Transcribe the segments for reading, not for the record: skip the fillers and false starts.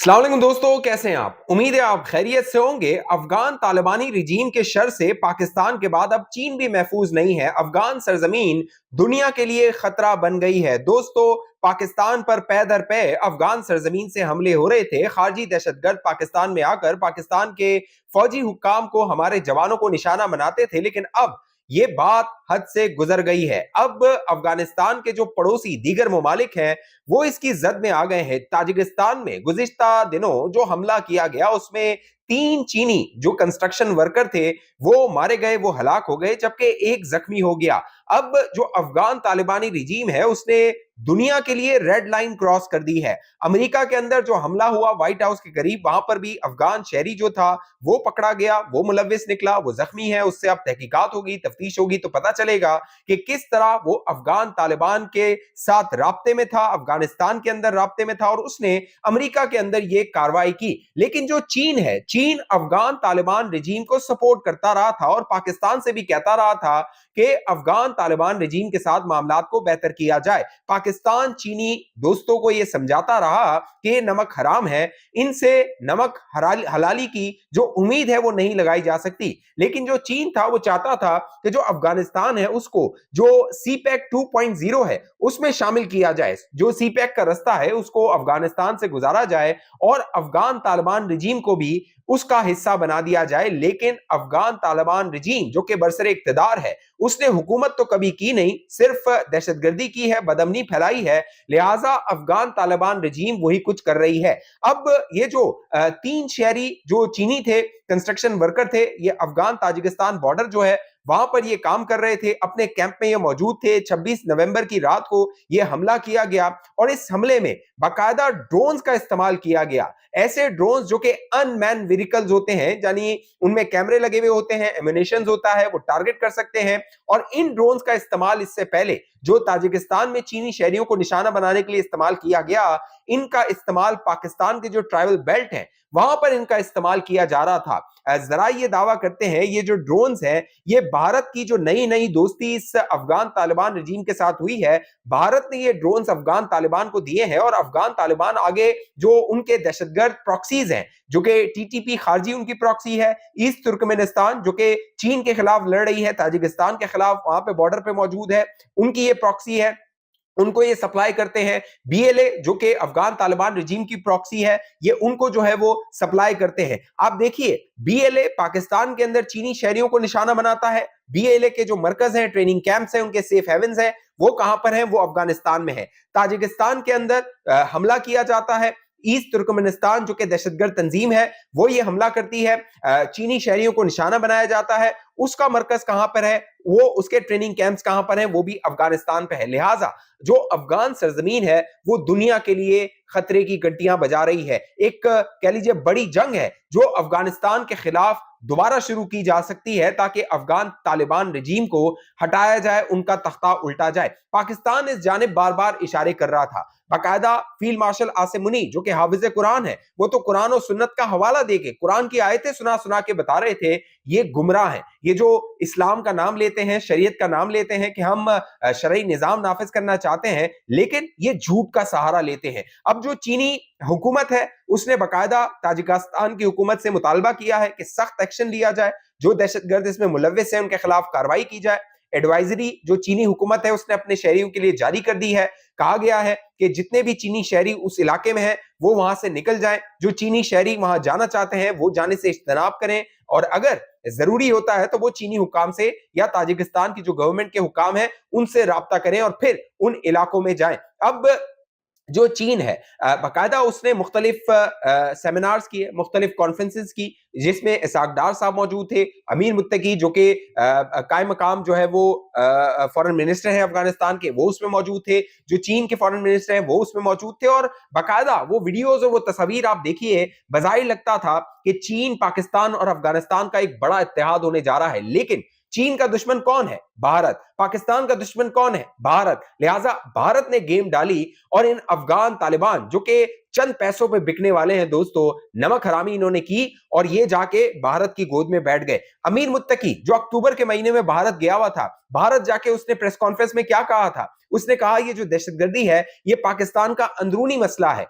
अस्सलाम वालेकुम दोस्तों, कैसे हैं आप? उम्मीद है आप खैरियत से होंगे। अफगान तालिबानी रिजीम के शर से पाकिस्तान के बाद अब चीन भी महफूज नहीं है। अफगान सरजमीन दुनिया के लिए खतरा बन गई है। दोस्तों, पाकिस्तान पर पै दर पै अफगान सरजमीन से हमले हो रहे थे। खारजी दहशतगर्द पाकिस्तान में आकर पाकिस्तान के फौजी हुक्काम को, हमारे जवानों को निशाना बनाते थे, लेकिन अब ये बात हद से गुजर गई है। अब अफगानिस्तान के जो पड़ोसी दीगर ममालिक हैं वो इसकी जद में आ गए हैं। ताजिकिस्तान में गुज़िश्ता दिनों जो हमला किया गया उसमें 3 चीनी जो कंस्ट्रक्शन वर्कर थे वो मारे गए, वो हलाक हो गए, जबकि एक जख्मी हो गया। अब जो अफगान तालिबानी रिजीम है उसने दुनिया के लिए रेड लाइन क्रॉस कर दी है। अमेरिका के अंदर जो हमला हुआ व्हाइट हाउस के करीब, वहां पर भी अफगान शहरी जो था वो पकड़ा गया, वो मुलविस निकला, वो जख्मी है। उससे अब तहकीकात होगी, तफ्तीश होगी तो पता चलेगा कि किस तरह वो अफगान तालिबान के साथ राब्ते में था, अफगानिस्तान के अंदर राब्ते में था और उसने अमेरिका के अंदर ये कार्रवाई की। लेकिन जो चीन है, चीन अफगान तालिबान रिजीम को सपोर्ट करता रहा था और पाकिस्तान से भी कहता रहा था कि अफगान तालिबान रिजीम के साथ मामलात को बेहतर किया जाए। पाकिस्तान चीनी दोस्तों को यह समझाता रहा कि नमक हराम है, इनसे नमक हलाली की जो उम्मीद है वो नहीं लगाई जा सकती। लेकिन जो चीन था वो चाहता था कि जो अफगानिस्तान है उसको जो सीपैक 2.0 है उसमें शामिल किया जाए, जो सीपैक का रास्ता है उसको अफगानिस्तान से गुजारा जाए और अफगान तालिबान रिजीम को भी उसका हिस्सा बना दिया जाए। लेकिन अफगान तालिबान रिजीम जो कि बरसरे इक्तदार है उसने हुकूमत तो कभी की नहीं, सिर्फ दहशतगर्दी की है, बदअमनी फैलाई है, लिहाजा अफगान तालिबान रिजीम वही कुछ कर रही है। अब ये जो 3 शहरी जो चीनी थे, कंस्ट्रक्शन वर्कर थे, ये अफगान ताजिकिस्तान बॉर्डर जो है वहां पर ये काम कर रहे थे, अपने कैंप में ये मौजूद थे। 26 नवंबर की रात को ये हमला किया गया और इस हमले में बाकायदा ड्रोन्स का इस्तेमाल किया गया। ऐसे ड्रोन्स जो कि अनमैन व्हीकल्स होते हैं, यानी उनमें कैमरे लगे हुए होते हैं, एम्यूनेशन होता है, वो टारगेट कर सकते हैं। और इन ड्रोन्स का इस्तेमाल इससे पहले जो ताजिकिस्तान में चीनी शहरियों को निशाना बनाने के लिए इस्तेमाल किया गया, इनका इस्तेमाल पाकिस्तान के जो ट्राइबल बेल्ट है वहां पर इनका इस्तेमाल किया जा रहा था। जरा ये दावा करते हैं ये जो ड्रोन्स हैं ये भारत की जो नई नई दोस्ती इस अफगान तालिबान रिजीम के साथ हुई है, भारत ने ये ड्रोन्स अफगान तालिबान को दिए हैं और अफगान तालिबान आगे जो उनके दहशतगर्द प्रॉक्सीज हैं, जो कि टीटीपी खारजी उनकी प्रॉक्सी है, ईस्ट तुर्कमेनिस्तान जो कि चीन के खिलाफ लड़ रही है, ताजिकिस्तान के खिलाफ वहां पे बॉर्डर पे मौजूद है, उनकी ये प्रॉक्सी है, उनको ये सप्लाई करते हैं। बीएलए जो कि अफगान तालिबान रिजीम की प्रॉक्सी है, ये उनको जो है वो सप्लाई करते हैं। आप देखिए, बीएलए पाकिस्तान के अंदर चीनी शहरियों को निशाना बनाता है। बीएलए के जो मरकज हैं, ट्रेनिंग कैंप्स हैं, उनके सेफ हेवन्स हैं, वो कहां पर हैं? वो अफगानिस्तान में है। ताजिकिस्तान के अंदर हमला किया जाता है। ईस्ट तुर्कमेनिस्तान जो कि दहशतगर्द तंजीम है वो ये हमला करती है, चीनी शहरियों को निशाना बनाया जाता है। उसका मरकज कहां पर है? वो उसके ट्रेनिंग कैंप्स कहां पर हैं? वो भी अफगानिस्तान पे है। लिहाजा जो अफगान सरजमीन है वो दुनिया के लिए खतरे की घंटियां बजा रही है। एक कह लीजिए बड़ी जंग है जो अफगानिस्तान के खिलाफ दोबारा शुरू की जा सकती है ताकि अफगान तालिबान रिजीम को हटाया जाए, उनका तख्ता उल्टा जाए। पाकिस्तान इस जानिब बार बार इशारे कर रहा था। बाकायदा फील्ड मार्शल आसिम मुनी जो कि हाफिज कुरान है, वो तो कुरान और सुन्नत का हवाला देके कुरान की आयतें सुना सुना के बता रहे थे ये गुमराह हैं। ये जो इस्लाम का नाम लेते हैं, शरीयत का नाम लेते हैं कि हम शरई निजाम नाफिज करना चाहते हैं, लेकिन ये झूठ का सहारा लेते हैं। अब जो चीनी हुकूमत है उसने बाकायदा ताजिकिस्तान की हुकूमत से मुतालबा किया है कि सख्त एक्शन लिया जाए, जो दहशतगर्द इसमें मुलव्विस है उनके खिलाफ कार्रवाई की जाए। एडवाइजरी जो चीनी हुकूमत है उसने अपने शहरियों के लिए जारी कर दी है। कहा गया है कि जितने भी चीनी शहरी उस इलाके में हैं वो वहां से निकल जाएं। जो चीनी शहरी वहां जाना चाहते हैं वो जाने से इज्तनाब करें और अगर जरूरी होता है तो वो चीनी हुकाम से या ताजिकिस्तान की जो गवर्नमेंट के हुकाम है उनसे राब्ता करें और फिर उन इलाकों में जाएं। अब जो चीन है बाकायदा उसने मुख्तलिफ सेमिनार्स किए, मुख्तलिफ कॉन्फ्रेंसेस की, जिसमें इसाक डार साहब मौजूद थे, अमीर मुत्तकी जो कि कायम मकाम जो है वो फॉरेन मिनिस्टर हैं अफगानिस्तान के, वो उसमें मौजूद थे, जो चीन के फॉरेन मिनिस्टर हैं वो उसमें मौजूद थे। और बाकायदा वो वीडियोज और वो तस्वीर आप देखिए, बज़ाहिर लगता था कि चीन, पाकिस्तान और अफगानिस्तान का एक बड़ा इत्तेहाद होने जा रहा है। लेकिन चीन का दुश्मन कौन है? भारत। पाकिस्तान का दुश्मन कौन है? भारत। लिहाजा भारत ने गेम डाली और इन अफगान तालिबान जो कि चंद पैसों पे बिकने वाले हैं दोस्तों, नमक हरामी इन्होंने की और ये जाके भारत की गोद में बैठ गए। अमीर मुत्तकी जो अक्टूबर के महीने में भारत गया हुआ था, भारत जाके उसने प्रेस कॉन्फ्रेंस में क्या कहा था? उसने कहा ये जो दहशतगर्दी है ये पाकिस्तान का अंदरूनी मसला है।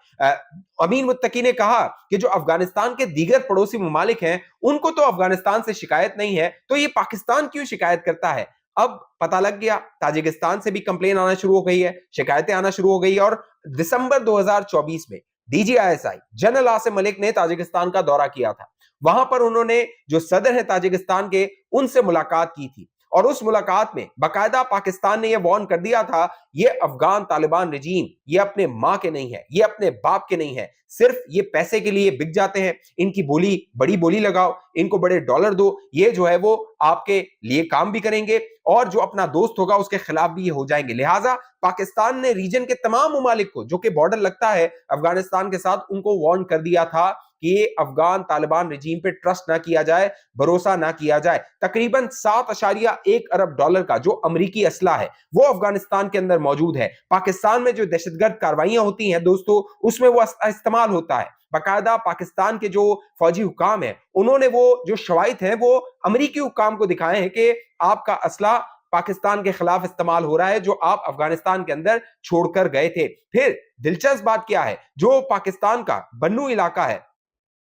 अमीर मुत्तकी ने कहा कि जो अफगानिस्तान के दीगर पड़ोसी ममालिक हैं उनको तो अफगानिस्तान से शिकायत नहीं है, तो ये पाकिस्तान क्यों शिकायत करता है? अब पता लग गया, ताजिकिस्तान से भी कंप्लेन आना शुरू हो गई है, शिकायतें आना शुरू हो गई है और दिसंबर 2024 में डीजीआईएसआई जनरल आसिम मलिक ने ताजिकिस्तान का दौरा किया था। वहां पर उन्होंने जो सदर है ताजिकिस्तान के उनसे मुलाकात की थी और उस मुलाकात में बाकायदा पाकिस्तान ने यह वार्न कर दिया था ये अफगान तालिबान रजीम ये अपने मां के नहीं है, ये अपने बाप के नहीं है, सिर्फ ये पैसे के लिए बिक जाते हैं, इनकी बोली बड़ी बोली लगाओ, इनको बड़े डॉलर दो, ये जो है वो आपके लिए काम भी करेंगे और जो अपना दोस्त होगा उसके खिलाफ भी ये हो जाएंगे। लिहाजा पाकिस्तान ने रीजन के तमाम ममालिक को जो कि बॉर्डर लगता है अफगानिस्तान के साथ, उनको वार्न कर दिया था कि ये अफगान तालिबान रजीम पे ट्रस्ट ना किया जाए, भरोसा ना किया जाए। तकरीबन 7.1 अरब डॉलर का जो अमेरिकी असला है वो अफगानिस्तान के अंदर मौजूद है। पाकिस्तान में जो दहशतगर्द कार्रवाइयां होती हैं दोस्तों उसमें वो इस्तेमाल होता है। बाकायदा पाकिस्तान के जो फौजी हुकाम है उन्होंने वो जो शवाहिद हैं वो अमेरिकी हुकाम को दिखाए हैं कि आपका असला पाकिस्तान के खिलाफ इस्तेमाल हो रहा है जो आप अफगानिस्तान के अंदर छोड़कर गए थे। फिर दिलचस्प बात क्या है, जो पाकिस्तान का बन्नू इलाका है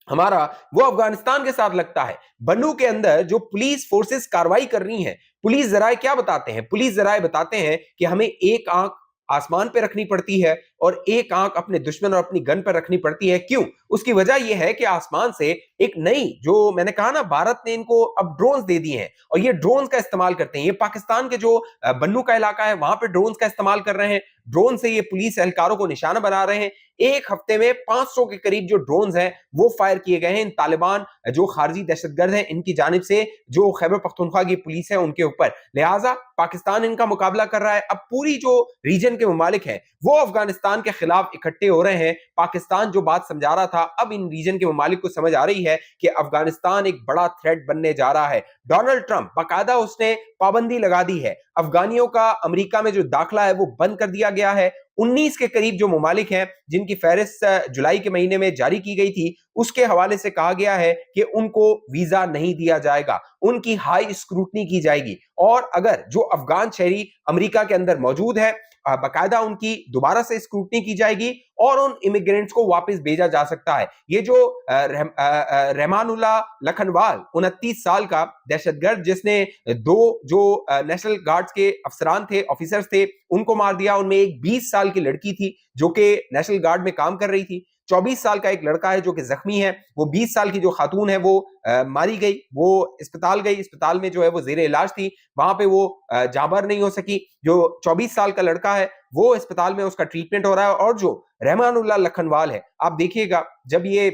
हमारा वो अफगानिस्तान के साथ लगता है। बन्नू के अंदर जो पुलिस फोर्सेस कार्रवाई कर रही हैं, पुलिस जराए क्या बताते हैं? पुलिस जराए बताते हैं कि हमें एक आंख आसमान पे रखनी पड़ती है और एक आंख अपने दुश्मन और अपनी गन पर रखनी पड़ती है। क्यों? उसकी वजह यह है कि आसमान से एक नई, जो मैंने कहा ना, भारत ने इनको अब ड्रोन्स दे दिए हैं और ये ड्रोन्स का इस्तेमाल करते हैं। ये पाकिस्तान के जो बन्नू का इलाका है वहां पे ड्रोन्स का इस्तेमाल कर रहे हैं। ड्रोन से ये पुलिस एहलकारों को निशाना बना रहे हैं। एक हफ्ते में 500 के करीब जो ड्रोन्स हैं वो फायर किए गए हैं इन तालिबान जो खारजी दहशतगर्द हैं इनकी जानिब से, जो खैबर पख्तूनख्वा की पुलिस है उनके ऊपर। लिहाजा पाकिस्तान इनका मुकाबला कर रहा है। अब पूरी जो रीजन के ममालिक हैं वो अफगानिस्तान के खिलाफ इकट्ठे हो रहे हैं। पाकिस्तान जो बात समझा रहा था अब इन रीजन के ममालिक को समझ आ रही है कि अफगानिस्तान एक बड़ा थ्रेट बनने जा रहा है। डोनाल्ड ट्रंप बाकायदा उसने पाबंदी लगा दी है। अफगानियों का अमेरिका में जो दाखिला है वो बंद कर दिया गया है। 19 के करीब जो ममालिक हैं जिनकी फहरिस्त जुलाई के महीने में जारी की गई थी उसके हवाले से कहा गया है कि उनको वीजा नहीं दिया जाएगा, उनकी हाई स्क्रूटनी की जाएगी और अगर जो अफगान शहरी अमेरिका के अंदर मौजूद है बाकायदा उनकी दोबारा से स्क्रूटनी की जाएगी और उन इमिग्रेंट्स को वापस भेजा जा सकता है। ये जो रहमानुल्लाह लखनवाल 29 साल का दहशतगर्द जिसने 2 जो नेशनल गार्ड्स के अफसरान थे, ऑफिसर्स थे, उनको मार दिया, उनमें एक 20 साल की लड़की थी जो कि नेशनल गार्ड में काम कर रही थी, 24 साल का एक लड़का है जो कि जख्मी है, वो 20 साल की जो खातून है वो मारी गई, वो अस्पताल गई, अस्पताल में जो है वो जेर इलाज थी, वहां पे वो जाबर नहीं हो सकी। जो 24 साल का लड़का है वो अस्पताल में उसका ट्रीटमेंट हो रहा है और जो रहमानुल्लाह लखनवाल है, आप देखिएगा जब ये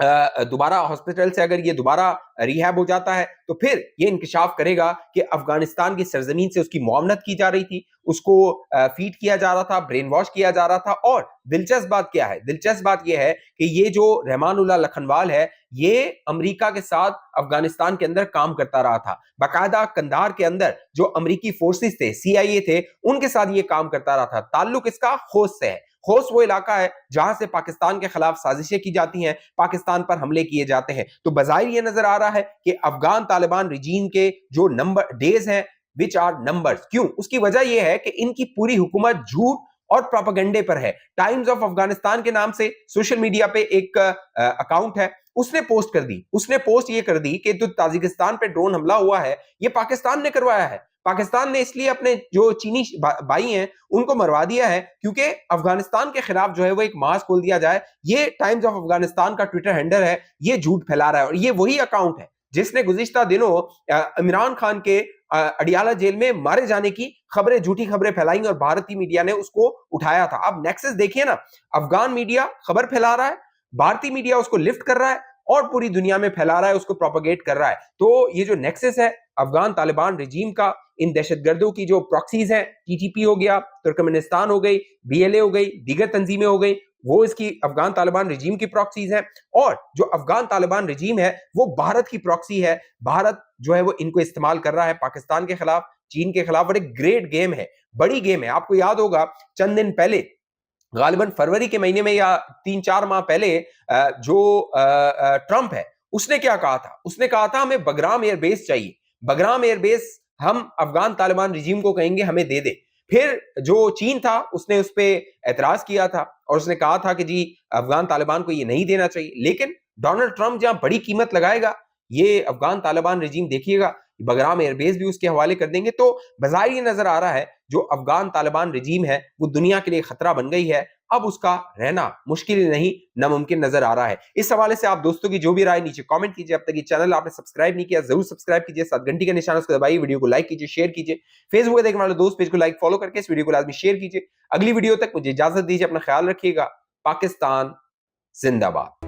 दोबारा हॉस्पिटल से अगर ये दोबारा रिहैब हो जाता है तो फिर ये इंकशाफ करेगा कि अफगानिस्तान की सरजमीन से उसकी मुआवनत की जा रही थी, उसको फीड किया जा रहा था, ब्रेन वॉश किया जा रहा था। और दिलचस्प बात क्या है? दिलचस्प बात यह है कि ये जो रहमानुल्लाह लखनवाल है ये अमेरिका के साथ अफगानिस्तान के अंदर काम करता रहा था। बाकायदा कंधार के अंदर जो अमेरिकी फोर्सेस थे, CIA थे, उनके साथ ये काम करता रहा था। ताल्लुक इसका खोस से है। खोस वो इलाका है जहां से पाकिस्तान के खिलाफ साजिशें की जाती हैं, पाकिस्तान पर हमले किए जाते हैं। तो बज़ाहिर ये नजर आ रहा है कि अफगान तालिबान रिजीम के जो नंबर डेज हैं विच आर नंबर्स। क्यों? उसकी वजह यह है कि इनकी पूरी हुकूमत झूठ और प्रोपेगेंडे पर है। टाइम्स ऑफ अफगानिस्तान के नाम से सोशल मीडिया पे एक अकाउंट है, उसने पोस्ट कर दी, उसने पोस्ट ये कर दी कि जो ताजिकिस्तान पे ड्रोन हमला हुआ है ये पाकिस्तान ने करवाया है। पाकिस्तान ने इसलिए अपने जो चीनी भाई हैं उनको मरवा दिया है क्योंकि अफगानिस्तान के खिलाफ जो है वो एक मास खोल दिया जाए। ये टाइम्स ऑफ अफगानिस्तान का ट्विटर हैंडल है, ये झूठ फैला रहा है और ये वही अकाउंट है जिसने गुज़िश्ता दिनों इमरान खान के अडियाला जेल में मारे जाने की खबरें, झूठी खबरें फैलाई और भारतीय मीडिया ने उसको उठाया था। अब नेक्सस देखिए ना, अफगान मीडिया खबर फैला रहा है, भारतीय मीडिया उसको लिफ्ट कर रहा है और पूरी दुनिया में फैला रहा है, उसको प्रोपेगेट कर रहा है। तो ये जो नेक्सस है अफगान तालिबान रिजीम का, इन दहशतगर्दों की जो प्रॉक्सीज हैं, TTP हो गया, तुर्कमेनिस्तान हो गई, BLA हो गई, दीगर तंजीमें हो गई, वो इसकी अफगान तालिबान रिजीम की प्रॉक्सीज हैं। और जो अफगान तालिबान रिजीम है वो भारत की प्रॉक्सी है। भारत जो है वो इनको इस्तेमाल कर रहा है पाकिस्तान के खिलाफ, چین کے خلاف بڑے گریٹ گیم ہے, بڑی گیم ہے. آپ کو یاد ہوگا چند دن پہلے غالباً فروری کے مہینے میں یا 3-4 ماہ پہلے جو ٹرمپ ہے اس نے کیا کہا تھا, اس نے کہا تھا ہمیں بگرام ایئر بیس چاہیے, بگرام ایئر بیس ہم افغان طالبان رجیم کو کہیں گے ہمیں دے دے. پھر جو چین تھا اس نے اس پہ اعتراض کیا تھا اور اس نے کہا تھا کہ جی افغان طالبان کو یہ نہیں دینا چاہیے. لیکن ڈونلڈ ٹرمپ جہاں بڑی قیمت لگائے گا یہ افغان طالبان رجیم دیکھیے گا بگرام ایئر بیس بھی اس کے حوالے کر دیں گے. تو بظاہر یہ نظر آ رہا ہے جو افغان طالبان رجیم ہے وہ دنیا کے لیے خطرہ بن گئی ہے, اب اس کا رہنا مشکل نہیں ناممکن نظر آ رہا ہے. اس حوالے سے آپ دوستوں کی جو بھی رائے نیچے کامنٹ کیجئے. اب تک یہ چینل آپ نے سبسکرائب نہیں کیا ضرور سبسکرائب کیجئے, ساتھ گھنٹی کا نشان اس کو دبائیے, ویڈیو کو لائک کیجئے, شیئر کیجئے, فیس بک پہ دیکھنے والے دوست پیج کو لائک فالو کر کے اس ویڈیو کو لازمی شیئر کیجئے. اگلی ویڈیو تک مجھے اجازت دیجئے, اپنا خیال رکھیے گا. پاکستان زندہ باد.